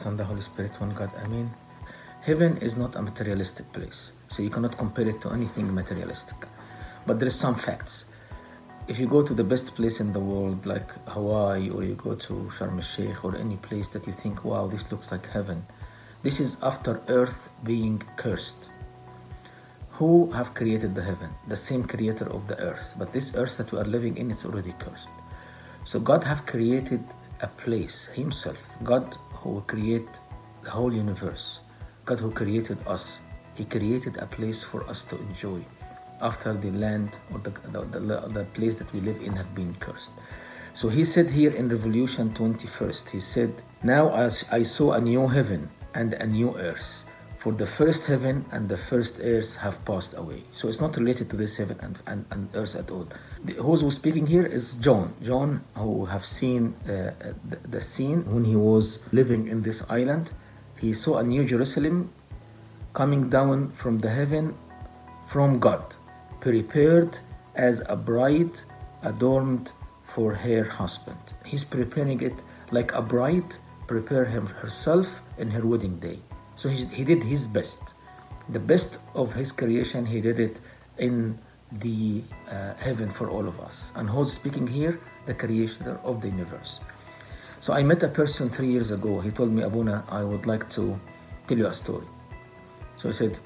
Son, the Holy Spirit, one God. Amen. Heaven is not a materialistic place, so you cannot compare it to anything materialistic. But there is some facts. If you go to the best place in the world, like Hawaii, or you go to Sharm el-Sheikh, or any place that you think, wow, this looks like heaven, this is after earth being cursed. Who have created the heaven? The same creator of the earth. But this earth that we are living in is already cursed. So God have created a place himself. God who created the whole universe. God who created us. He created a place for us to enjoy after the land or the place that we live in have been cursed. So he said here in Revelation 21st, he said, now I saw a new heaven and a new earth. For the first heaven and the first earth have passed away. So it's not related to this heaven and earth at all. Who's speaking here is John. John, who have seen the scene when he was living in this island. He saw a new Jerusalem coming down from the heaven from God, prepared as a bride adorned for her husband. He's preparing it like a bride prepare herself in her wedding day. So he did his best. The best of his creation, he did it in the heaven for all of us. And who's speaking here? The creator of the universe. So I met a person 3 years ago. He told me, Abuna, I would like to tell you a story. So he said,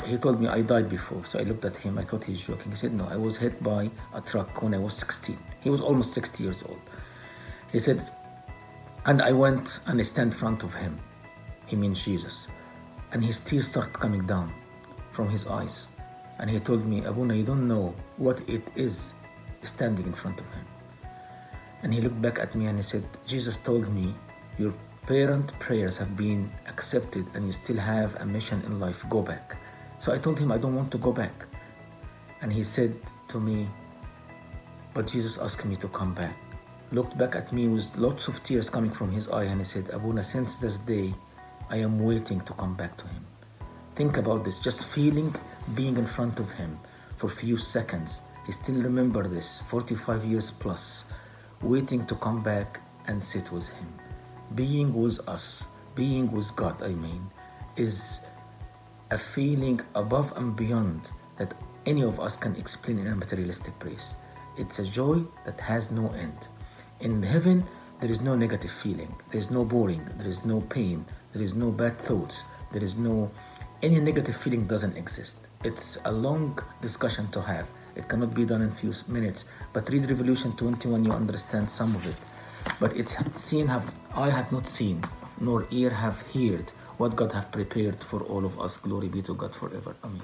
he told me I died before. So I looked at him. I thought he's joking. He said, no, I was hit by a truck when I was 16. He was almost 60 years old. He said, and I went and I stand in front of him. He means Jesus. And his tears started coming down from his eyes. And he told me, Abuna, you don't know what it is standing in front of him. And he looked back at me and he said, Jesus told me, your parent prayers have been accepted and you still have a mission in life, go back. So I told him, I don't want to go back. And he said to me, but Jesus asked me to come back. Looked back at me with lots of tears coming from his eye and he said, Abuna, since this day, I am waiting to come back to him. Think about this, just feeling being in front of him for a few seconds. He still remember this, 45 years plus, waiting to come back and sit with him. Being with us, being with God, is a feeling above and beyond that any of us can explain in a materialistic place. It's a joy that has no end. In heaven, there is no negative feeling. There is no boring. There is no pain. There is no bad thoughts. There is no, any negative feeling doesn't exist. It's a long discussion to have. It cannot be done in few minutes. But read Revelation 21, you understand some of it. But it's seen, I have not seen, nor ear have heard what God have prepared for all of us. Glory be to God forever. Amen.